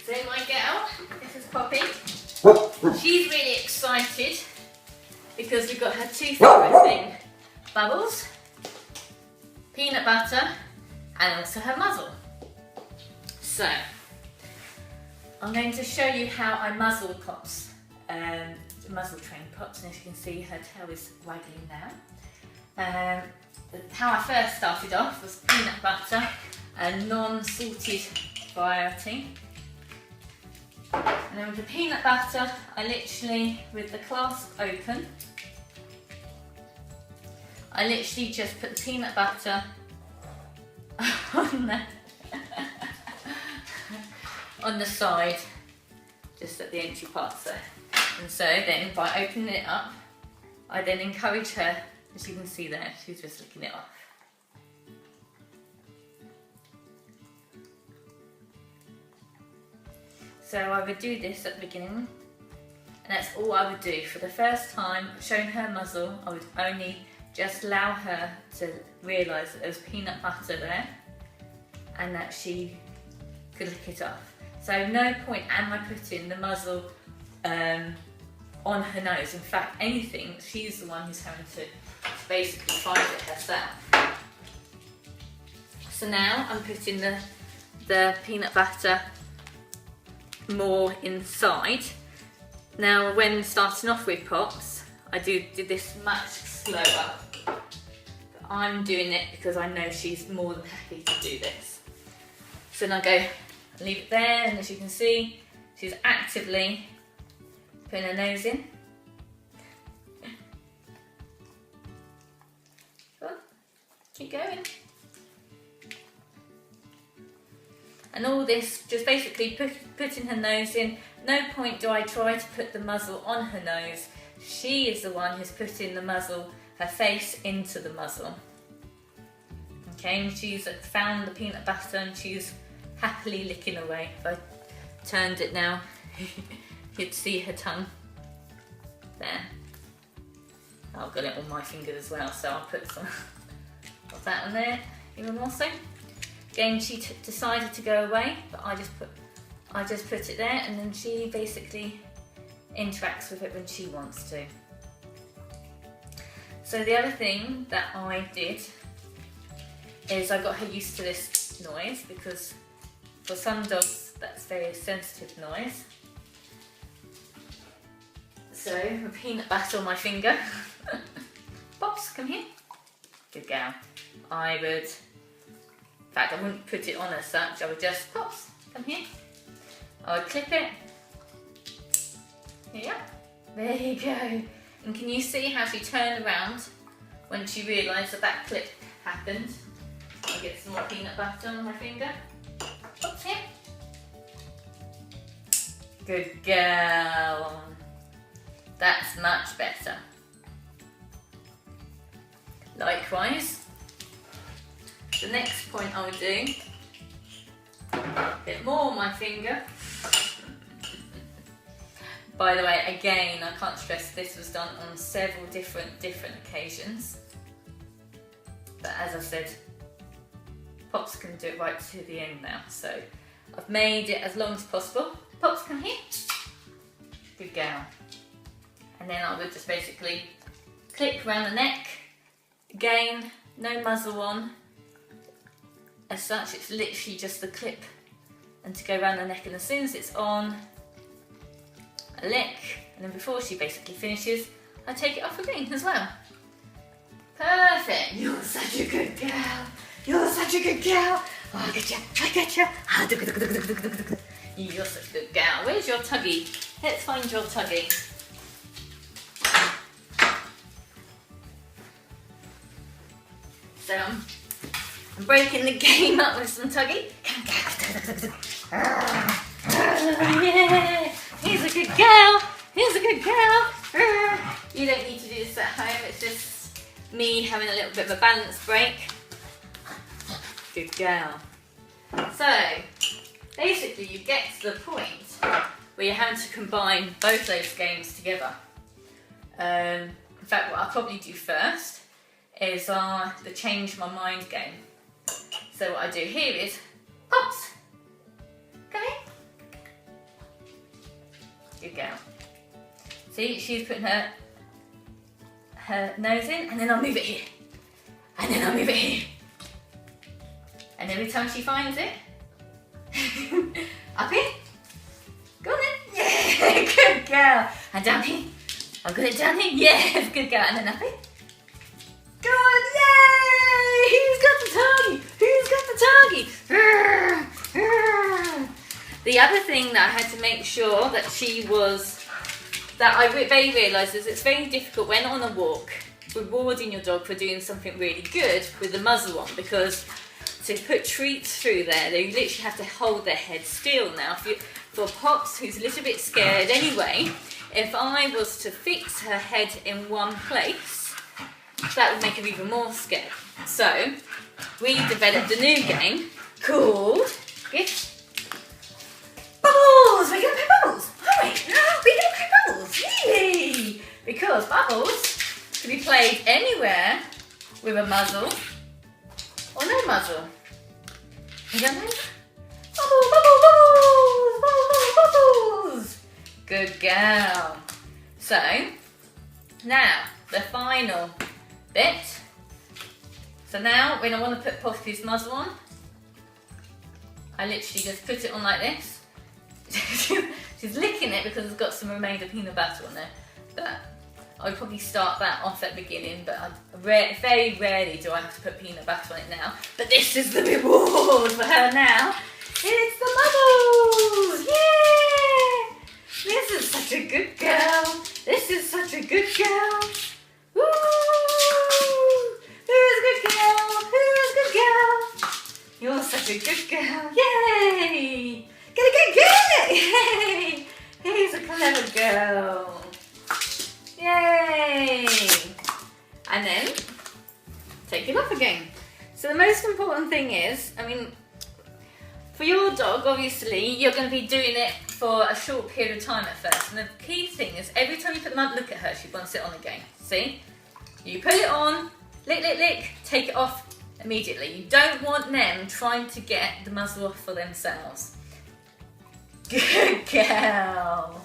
So my girl, this is Poppy. She's really excited because we've got her two favourite things. Bubbles, peanut butter, and also her muzzle. So, I'm going to show you how I muzzle Pops, muzzle train Pops, and as you can see her tail is waggling now. How I first started off was peanut butter and non-salted variety. And then with the peanut butter, I literally, with the clasp open, I literally just put the peanut butter on the side, just at the entry parts there. And so then by opening it up, I then encourage her, as you can see there, she's just licking it off. So I would do this at the beginning, and that's all I would do. For the first time, showing her muzzle, I would only just allow her to realise that there was peanut butter there and that she could lick it off. So no point am I putting the muzzle on her nose. In fact, anything, she's the one who's having to basically find it herself. So now I'm putting the peanut butter more inside. Now when starting off with Pops, I did this much slower. But I'm doing it because I know she's more than happy to do this. So then I go, leave it there, and as you can see, she's actively putting her nose in. Well, keep going. And all this, just basically putting her nose in. No point do I try to put the muzzle on her nose. She is the one who's putting the muzzle, her face into the muzzle. Okay, and she's found the peanut butter and she's happily licking away. If I turned it now, you'd see her tongue there. I've got it on my finger as well, so I'll put some of that on there, even more so. Again, she decided to go away, but I just put it there, and then she basically interacts with it when she wants to. So the other thing that I did is I got her used to this noise, because for some dogs that's very sensitive noise. So with peanut butter on my finger, Pops, come here. Good girl. In fact, I wouldn't put it on as such, I would just, Pops, come here. I would clip it. Yeah, there you go. And can you see how she turned around when she realised that clip happened? I'll get some more peanut butter on my finger. Pops, here. Good girl. That's much better. Likewise, the next point I would do, a bit more on my finger. By the way, again, I can't stress this was done on several different occasions. But as I said, Pops can do it right to the end now. So I've made it as long as possible. Pops, come here. Good girl. And then I would just basically clip around the neck. Again, no muzzle on. As such, it's literally just the clip and to go around the neck, and as soon as it's on, a lick, and then before she basically finishes, I take it off again as well. Perfect! You're such a good girl! You're such a good girl! Oh, I get you! I get you! You're such a good girl. Where's your tuggy? Let's find your tuggy. So I'm breaking the game up with some tuggy. Yeah, he's a good girl. He's a good girl. You don't need to do this at home. It's just me having a little bit of a balance break. Good girl. So basically, you get to the point where you're having to combine both those games together. In fact, what I'll probably do first is the change my mind game. So what I do here is, Pops, come here. Good girl. See, she's putting her nose in, and then I'll move it here. And then I'll move it here. And every time she finds it, up here. Go on then. Yeah, good girl. And down here. I've got it down here. Yes, good girl. And then up here. Go on, yay! Who's got the target? Who's got the target? The other thing that I had to make sure that I realised is it's very difficult when on a walk rewarding your dog for doing something really good with the muzzle on, because to put treats through there, they literally have to hold their head still. Now, for Pops, who's a little bit scared anyway, if I was to fix her head in one place, that would make her even more scared. So, we developed a new game called Bubbles! We're going to play Bubbles! Aren't we? We're going to play Bubbles! Yay! Because Bubbles can be played anywhere with a muzzle or no muzzle. You don't know? Bubbles, bubbles, bubbles, bubbles, bubbles! Good girl. So, now, the final bit. So now, when I want to put Poppy's muzzle on, I literally just put it on like this. She's licking it because it's got some remainder peanut butter on there. But I would probably start that off at the beginning, but very rarely do I have to put peanut butter on it now. But this is the reward for her now. It's the bubbles! Yeah! This is such a good girl. This is such a good girl. Woo! Who's a good girl? Who's a good girl? You're such a good girl. Yay! Get a good girl! Yay! He's a clever girl. Yay! And then take it off again. So the most important thing is, for your dog, obviously, you're going to be doing it for a short period of time at first. And the key thing is, every time you put the muzzle, look at her, she wants it on again. See? You put it on, lick, lick, lick, take it off immediately. You don't want them trying to get the muzzle off for themselves. Good girl.